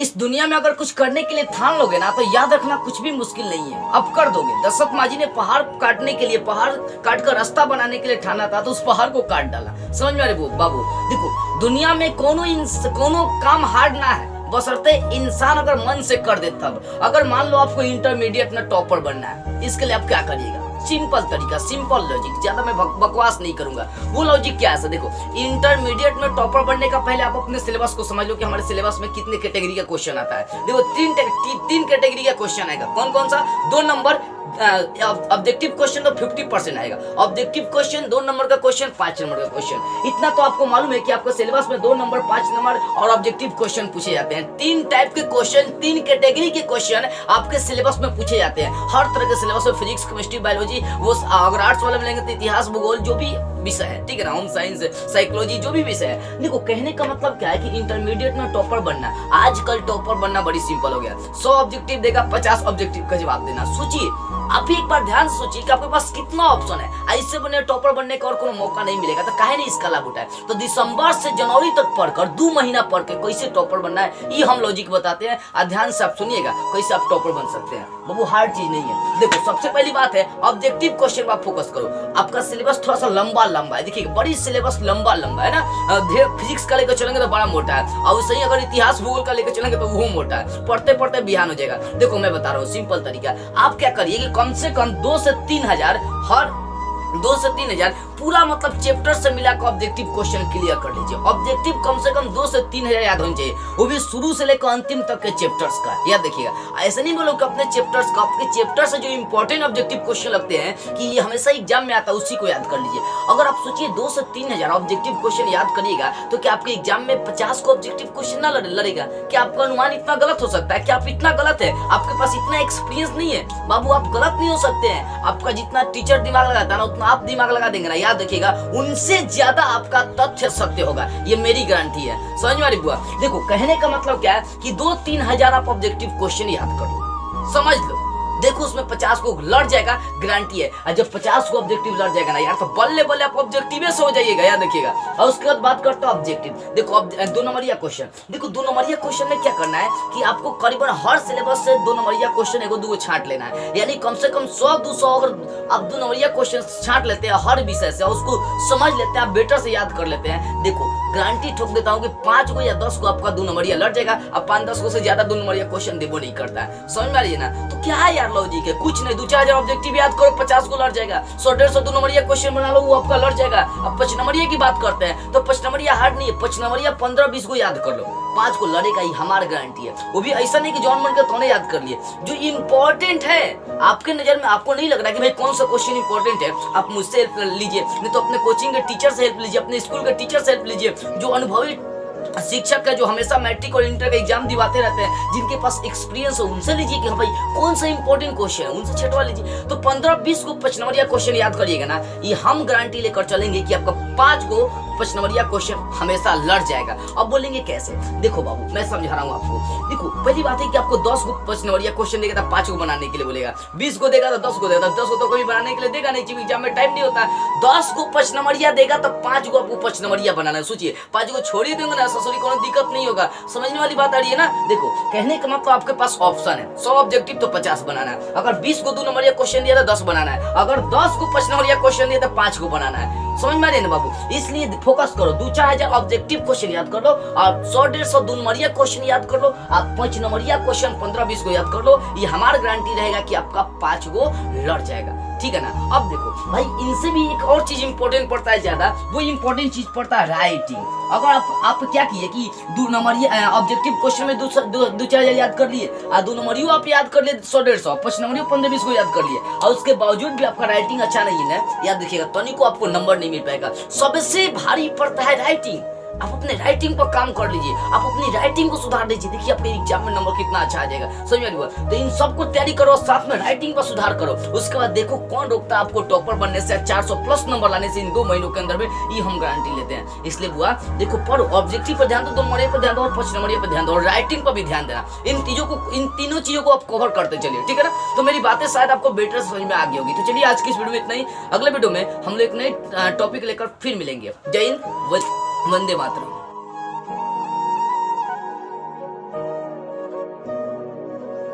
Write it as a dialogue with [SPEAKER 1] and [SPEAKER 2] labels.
[SPEAKER 1] इस दुनिया में अगर कुछ करने के लिए ठान लोगे ना तो याद रखना कुछ भी मुश्किल नहीं है, अब कर दोगे। दशरथ माझी ने पहाड़ काटने के लिए, पहाड़ काट कर रास्ता बनाने के लिए ठाना था तो उस पहाड़ को काट डाला। समझ में आ रही बाबू? देखो दुनिया में कोनो काम हार्ड ना है, बशर्ते इंसान अगर मन से कर दे तब। अगर मान लो आपको इंटरमीडिएट में टॉपर बनना है, इसके लिए आप क्या करिएगा? सिंपल तरीका, सिंपल लॉजिक, ज्यादा मैं बकवास नहीं करूंगा। वो लॉजिक क्या है? देखो इंटरमीडिएट में टॉपर बनने का पहले आप अपने सिलेबस को समझ लो कि हमारे सिलेबस में कितने कैटेगरी का क्वेश्चन आता है। देखो तीन कैटेगरी का क्वेश्चन आएगा। कौन कौन सा? 2 नंबर ऑब्जेक्टिव क्वेश्चन तो 50% आएगा। ऑब्जेक्टिव क्वेश्चन 2 नंबर का क्वेश्चन, 5 नंबर का क्वेश्चन। इतना तो आपको मालूम है कि आपका सिलेबस में 2 नंबर, 5 नंबर और ऑब्जेक्टिव क्वेश्चन पूछे जाते हैं। 3 टाइप के क्वेश्चन, 3 कैटेगरी के क्वेश्चन आपके सिलेबस में पूछे जाते हैं। हर तरह के सिलेबस में फिजिक्स, केमिस्ट्री, बायोलॉजी, वो अगर आर्ट्स वाले में लेंगे तो इतिहास, भूगोल, जो भी विषय है, ठीक है ना, होम साइंस, साइकोलॉजी, जो भी विषय है। देखो कहने का मतलब क्या है कि इंटरमीडिएट में टॉपर बनना, आजकल टॉपर बनना बड़ी सिंपल हो गया। 100 ऑब्जेक्टिव देगा, 50 ऑब्जेक्टिव का जवाब देना। सोचिए, आप एक बार ध्यान से सोचिए कि आपके पास कितना ऑप्शन है। ऐसे बने टॉपर बनने का और कोई मौका नहीं मिलेगा तो काहे नहीं इसका लाभ उठाए? तो दिसंबर से जनवरी तक पढ़कर 2 महीना पढ़ के कैसे टॉपर बनना है, ये हम लॉजिक बताते हैं। ध्यान से आप सुनिएगा कैसे आप टॉपर बन सकते हैं। वो हार्ड चीज नहीं है। देखो सबसे पहली बात है, ऑब्जेक्टिव क्वेश्चन पर फोकस करो। आपका सिलेबस थोड़ा सा लंबा है, देखिए बड़ी सिलेबस लंबा है ना। फिजिक्स का लेकर चलेंगे तो बड़ा मोटा है, और सही अगर इतिहास, भूगोल का लेकर चलेंगे तो वो मोटा है। पढ़ते पढ़ते बिहान हो जाएगा। देखो मैं बता रहा हूँ सिंपल तरीका, आप क्या करिए कि कम से कम 2 से 3 हजार, हर 2 से 3 हजार पूरा मतलब चैप्टर से मिलाकर ऑब्जेक्टिव क्वेश्चन क्लियर कर लीजिए। ऑब्जेक्टिव कम से कम 2 से 3 हजार याद होने चाहिए, वो भी शुरू से लेकर अंतिम तक के चैप्टर्स का। याद देखिएगा, ऐसा नहीं बोलो कि अपने चैप्टर्स का, आपके चैप्टर से जो इंपॉर्टेंट ऑब्जेक्टिव क्वेश्चन लगते हैं कि ये हमेशा एग्जाम में आता है, उसी को याद कर लीजिए। अगर आप सोचिए 2 से 3 हजार ऑब्जेक्टिव क्वेश्चन याद करिएगा तो क्या आपके एग्जाम में 50 को ऑब्जेक्टिव क्वेश्चन ना लड़ेगा? क्या आपका अनुमान इतना गलत हो सकता है? क्या आप इतना गलत है? आपके पास इतना एक्सपीरियंस नहीं है? बाबू आप गलत नहीं हो सकते हैं। आपका जितना टीचर दिमाग लगाता है ना, उतना आप दिमाग लगा देंगे ना, याद रखिएगा उनसे ज्यादा आपका तथ्य सत्य होगा, ये मेरी गारंटी है। समझ में आ रही बुआ? देखो कहने का मतलब क्या है कि 2-3 हजार आप ऑब्जेक्टिव क्वेश्चन याद कर लो, समझ लो। देखो उसमें 50 को लड़ जाएगा, गारंटी है। और जब 50 को ऑब्जेक्टिव लड़ जाएगा ना यार, तो बल्ले बल्ले आप ऑब्जेक्टिव से हो जाइएगा, याद रखिएगा। और उसके बाद बात करते हैं ऑब्जेक्टिव। देखो 2 नंबरिया क्वेश्चन। देखो 2 नंबरिया क्वेश्चन में क्या करना है कि आपको करीबन हर सिलेबस से 2 नंबरिया क्वेश्चन 1-2 छांट लेना है। यानी कम से कम 100-200 अगर आप 2 नंबरिया क्वेश्चन छांट लेते हैं हर विषय से, उसको समझ लेते हैं, आप बेटर से याद कर लेते हैं। देखो गारंटी ठोक देता हूँ कि 5 को या 10 को आपका 2 नंबरिया लड़ जाएगा। अब 5-10 को से ज्यादा 2 नंबरिया क्वेश्चन देवो नहीं करता है। समझ में आ रही है ना? तो क्या है यार लॉजिक है? कुछ नहीं, 2-4 हजार ऑब्जेक्टिव याद करो, 50 को लड़ जाएगा। 100-150 2 नंबरिया क्वेश्चन बना लो, वो आपका लड़ जाएगा। अब 5 नंबरिया की बात करते हैं तो 5 नंबरिया हार्ड नहीं है, 5 नंबरिया 15-20 को याद कर लो, 5 को लड़ेगा ही, हमारी गारंटी है। वो भी ऐसा नहीं कि जॉन मन के तोने याद कर लिए। जो इंपॉर्टेंट है आपके नजर में, आपको नहीं लग रहा कि भाई कौन सा क्वेश्चन इंपॉर्टेंट है, आप मुझसे हेल्प लीजिए, नहीं तो अपने कोचिंग के टीचर से हेल्प लीजिए, अपने स्कूल के टीचर से हेल्प लीजिए, जो अनुभवी शिक्षक है, जो हमेशा मैट्रिक और इंटर का एग्जाम दिवाते रहते हैं, जिनके पास एक्सपीरियंस हो, उनसे लीजिए कि हाँ भाई कौन सा इंपॉर्टेंट क्वेश्चन है, उनसे छटवा लीजिए। तो 15-20 को 5 नंबरिया क्वेश्चन याद करिएगा ना, ये हम गारंटी लेकर चलेंगे कि आपका 5 को 5 नंबरिया क्वेश्चन हमेशा लड़ जाएगा। अब बोलेंगे कैसे? देखो बाबू मैं समझा रहा हूँ आपको। देखो पहली बात है कि आपको 10 को 5 नंबरिया क्वेश्चन देगा तो 5 को बनाने के लिए बोलेगा, 20 को देगा तो 10 को देगा, 10 को तो कभी बनाने के लिए देगा नहीं, क्योंकि एग्जाम में टाइम नहीं होता। 10 को 5 नंबरिया देगा तो 5 को आपको 5 नंबरिया बनाना है। सोचिए 5 को छोड़ ही देंगे ना, ससुरी कोई दिक्कत नहीं होगा। समझने वाली बात आ रही है ना? देखो कहने का मतलब आपके पास ऑप्शन है, 100 ऑब्जेक्टिव तो 50 बनाना है। अगर 20 को 2 नंबरिया क्वेश्चन दिया तो 10 बनाना है। अगर 10 को 5 नंबरिया क्वेश्चन दिया तो 5 को बनाना है। समझ में आ रही है ना बाबू? इसलिए फोकस करो, 2-4 हजार ऑब्जेक्टिव क्वेश्चन याद कर लो, आप 100-150 2 नंबरिया क्वेश्चन याद कर लो, आप 5 नंबरिया क्वेश्चन 15-20 को याद कर लो। ये हमारी गारंटी रहेगा कि आपका 5 को लड़ जाएगा, ठीक है ना? अब देखो भाई इनसे भी एक और चीज इंपॉर्टेंट पड़ता है ज्यादा, वो इंपॉर्टेंट चीज पड़ता है राइटिंग। अगर आप क्या किए कि 2 नंबरिया ऑब्जेक्टिव क्वेश्चन में 2-4 हजार याद कर लिए, और 2 नंबरियो आप याद कर लिए 100-150, 5 नंबरियो 15-20 को याद कर लिए, और उसके बावजूद भी आपका राइटिंग अच्छा नहीं है ना, याद रखिएगा तनी को आपको नंबर नहीं मिल पाएगा। सबसे भारी पड़ता है राइटिंग। आप अपने राइटिंग पर काम कर लीजिए, आप अपनी राइटिंग को सुधार दीजिए, देखिए आपके एग्जाम में नंबर कितना अच्छा आ जाएगा। समझ में आया? तो इन सबको तैयारी करो, साथ में राइटिंग पर सुधार करो। उसके बाद देखो कौन रोकता है आपको टॉपर बनने से, 400+ नंबर लाने से इन 2 महीनों के अंदर में, ये हम गारंटी लेते हैं। इसलिए बुआ देखो पढ़ो, ऑब्जेक्टिव पर ध्यान दो, 2 नंबरिया पर ध्यान दो, और 5 नंबरिया पर ध्यान दो, और राइटिंग पर भी ध्यान देना। इन तीनों चीजों को आप कवर करते चलिए, ठीक है ना? तो मेरी बातें शायद आपको बेटर समझ में आ गई होगी। तो चलिए आज की इस वीडियो में इतना ही। अगले वीडियो में हम लोग एक नए टॉपिक लेकर फिर मिलेंगे। जय हिंद, वंदे मातरम।